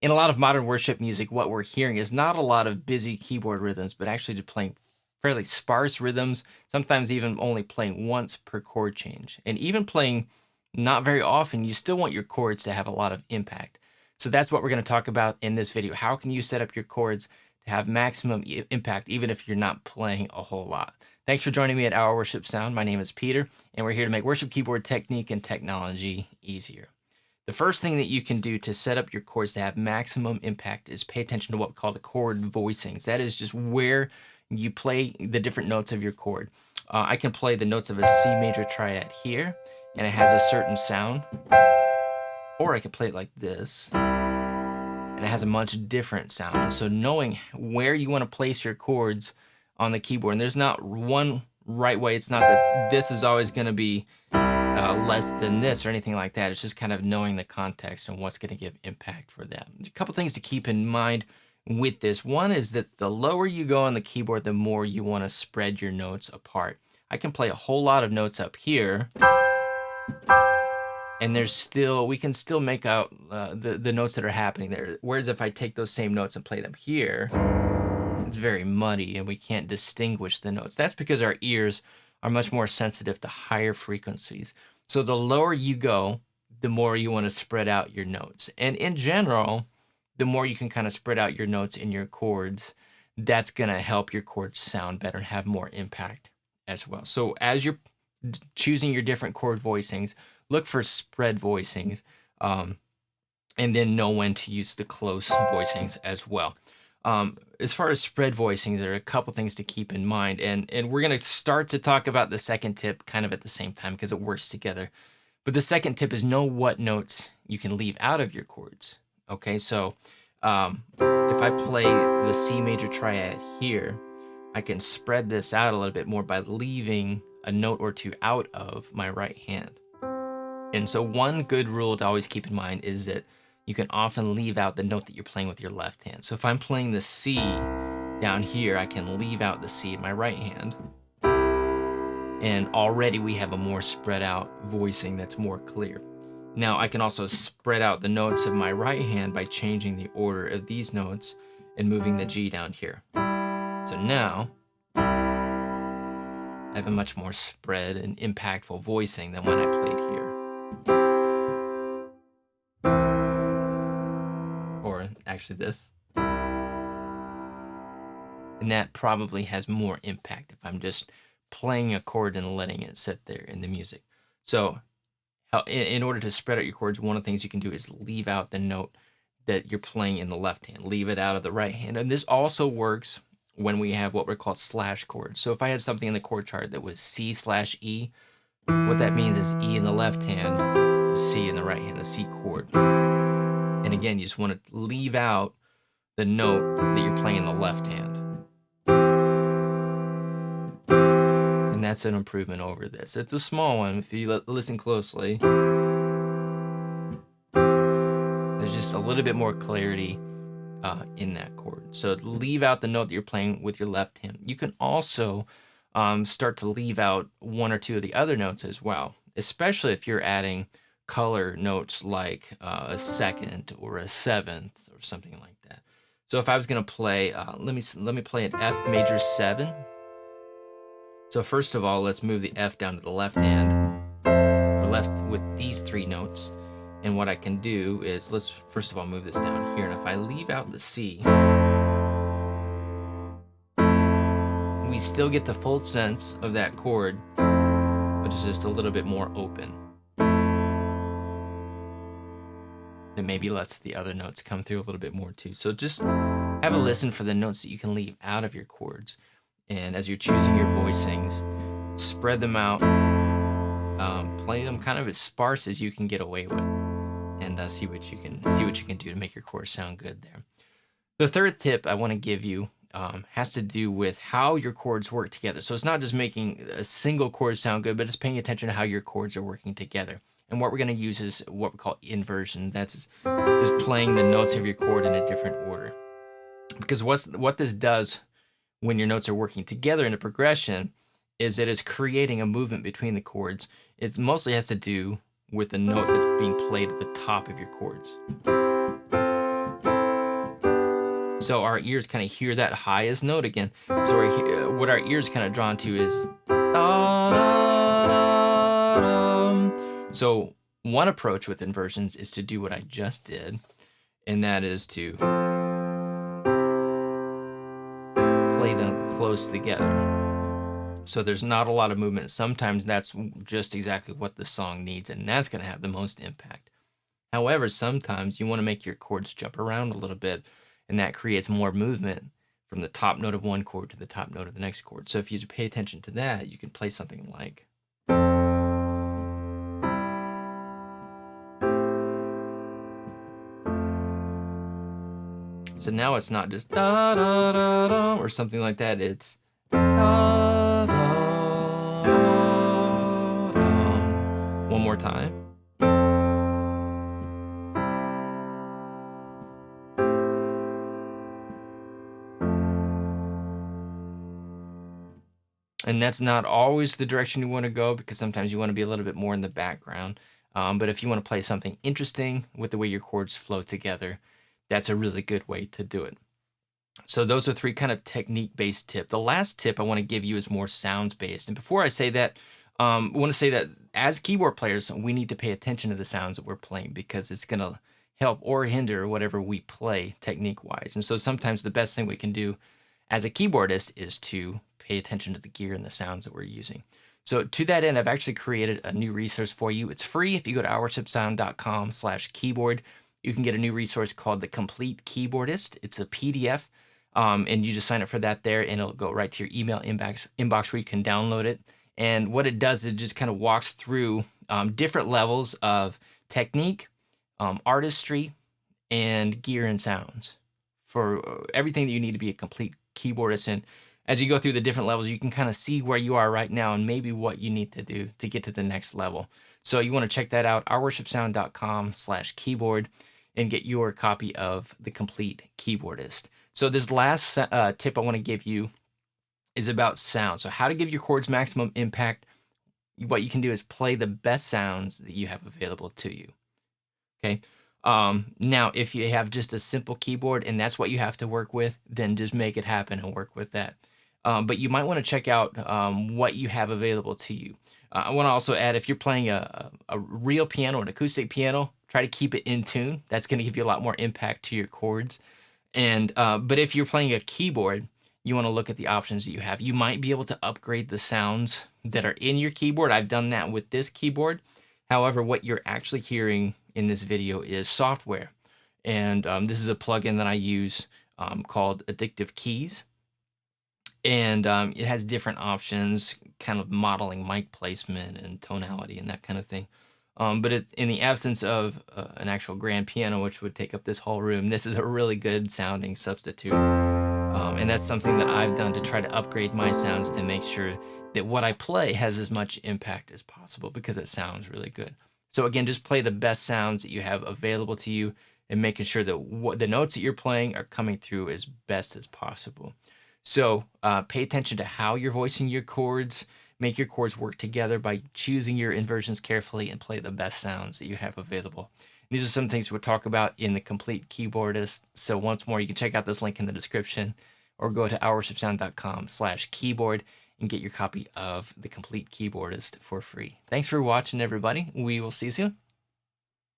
In a lot of modern worship music, what we're hearing is not a lot of busy keyboard rhythms, but actually just playing fairly sparse rhythms, sometimes even only playing once per chord change. And even playing not very often, you still want your chords to have a lot of impact. So that's what we're going to talk about in this video. How can you set up your chords to have maximum impact even if you're not playing a whole lot? Thanks for joining me at Our Worship Sound. My name is Peter, and we're here to make worship keyboard technique and technology easier. The first thing that you can do to set up your chords to have maximum impact is pay attention to what we call the chord voicings. That is just where you play the different notes of your chord. I can play the notes of a C major triad here, and it has a certain sound. Or I could play it like this, and it has a much different sound. And so knowing where you want to place your chords on the keyboard, and there's not one right way. It's not that this is always going to be less than this or anything like that. It's just kind of knowing the context and what's going to give impact for them. A couple things to keep in mind with this. One is that the lower you go on the keyboard, the more you want to spread your notes apart. I can play a whole lot of notes up here, and we can still make out the notes that are happening there. Whereas if I take those same notes and play them here, it's very muddy and we can't distinguish the notes. That's because our ears are much more sensitive to higher frequencies. So the lower you go, the more you want to spread out your notes. And in general, the more you can kind of spread out your notes in your chords, that's going to help your chords sound better and have more impact as well. So as you're choosing your different chord voicings, look for spread voicings, and then know when to use the close voicings as well. As far as spread voicings, there are a couple things to keep in mind, and we're going to start to talk about the second tip kind of at the same time because it works together. But the second tip is know what notes you can leave out of your chords. Okay, so if I play the C major triad here, I can spread this out a little bit more by leaving a note or two out of my right hand. And so one good rule to always keep in mind is that you can often leave out the note that you're playing with your left hand. So if I'm playing the C down here, I can leave out the C in my right hand. And already we have a more spread out voicing that's more clear. Now I can also spread out the notes of my right hand by changing the order of these notes and moving the G down here. So now I have a much more spread and impactful voicing than when I played here. Or actually this. And that probably has more impact if I'm just playing a chord and letting it sit there in the music. So in order to spread out your chords, one of the things you can do is leave out the note that you're playing in the left hand. Leave it out of the right hand. And this also works when we have what we call slash chords. So if I had something in the chord chart that was C/E, what that means is E in the left hand, C in the right hand, a C chord. And again, you just want to leave out the note that you're playing in the left hand. And that's an improvement over this. It's a small one if you listen closely. There's just a little bit more clarity in that chord. So leave out the note that you're playing with your left hand. You can also start to leave out one or two of the other notes as well, especially if you're adding color notes like a second or a seventh or something like that. So if I was going to play, let me play an F major 7. So first of all, let's move the F down to the left hand. We're left with these three notes. And what I can do is, let's first of all move this down here. And if I leave out the C, we still get the full sense of that chord, but it's just a little bit more open. It maybe lets the other notes come through a little bit more too. So just have a listen for the notes that you can leave out of your chords. And as you're choosing your voicings, spread them out, play them kind of as sparse as you can get away with, and see what you can do to make your chords sound good there. The third tip I want to give you has to do with how your chords work together. So it's not just making a single chord sound good, but it's paying attention to how your chords are working together. And what we're going to use is what we call inversion. That's just playing the notes of your chord in a different order. Because what this does when your notes are working together in a progression is it is creating a movement between the chords. It mostly has to do with the note that's being played at the top of your chords. So our ears kind of hear that highest note again. So what our ears kind of drawn to is da, da, da, da. So one approach with inversions is to do what I just did, and that is to play them close together. So there's not a lot of movement. Sometimes that's just exactly what the song needs, and that's going to have the most impact. However, sometimes you want to make your chords jump around a little bit, and that creates more movement from the top note of one chord to the top note of the next chord. So if you pay attention to that, you can play something like. So now it's not just da da da da or something like that. It's da da da da. One more time. And that's not always the direction you want to go, because sometimes you want to be a little bit more in the background. But if you want to play something interesting with the way your chords flow together, that's a really good way to do it. So those are 3 kind of technique-based tips. The last tip I want to give you is more sounds-based. And before I say that, I want to say that as keyboard players, we need to pay attention to the sounds that we're playing, because it's going to help or hinder whatever we play technique-wise. And so sometimes the best thing we can do as a keyboardist is to pay attention to the gear and the sounds that we're using. So to that end, I've actually created a new resource for you. It's free. If you go to ourshipsound.com/keyboard, you can get a new resource called the Complete Keyboardist. It's a PDF, and you just sign up for that there, and it'll go right to your email inbox where you can download it. And what it does is it just kind of walks through different levels of technique, artistry, and gear and sounds for everything that you need to be a complete keyboardist. And as you go through the different levels, you can kind of see where you are right now and maybe what you need to do to get to the next level. So you want to check that out, ourworshipsound.com/keyboard, and get your copy of the Complete Keyboardist. So this last tip I want to give you is about sound. So how to give your chords maximum impact. What you can do is play the best sounds that you have available to you. Okay. Now, if you have just a simple keyboard and that's what you have to work with, then just make it happen and work with that. But you might want to check out what you have available to you. I want to also add, if you're playing a real piano, an acoustic piano, try to keep it in tune. That's going to give you a lot more impact to your chords. And but if you're playing a keyboard, you want to look at the options that you have. You might be able to upgrade the sounds that are in your keyboard. I've done that with this keyboard. However, what you're actually hearing in this video is software. And this is a plugin that I use called Addictive Keys. And it has different options, kind of modeling mic placement and tonality and that kind of thing. But it's in the absence of an actual grand piano, which would take up this whole room, this is a really good sounding substitute. And that's something that I've done to try to upgrade my sounds to make sure that what I play has as much impact as possible, because it sounds really good. So again, just play the best sounds that you have available to you and making sure that the notes that you're playing are coming through as best as possible. So pay attention to how you're voicing your chords. Make your chords work together by choosing your inversions carefully and play the best sounds that you have available. These are some things we'll talk about in the Complete Keyboardist. So once more, you can check out this link in the description or go to ourworshipsound.com/keyboard and get your copy of the Complete Keyboardist for free. Thanks for watching, everybody. We will see you soon.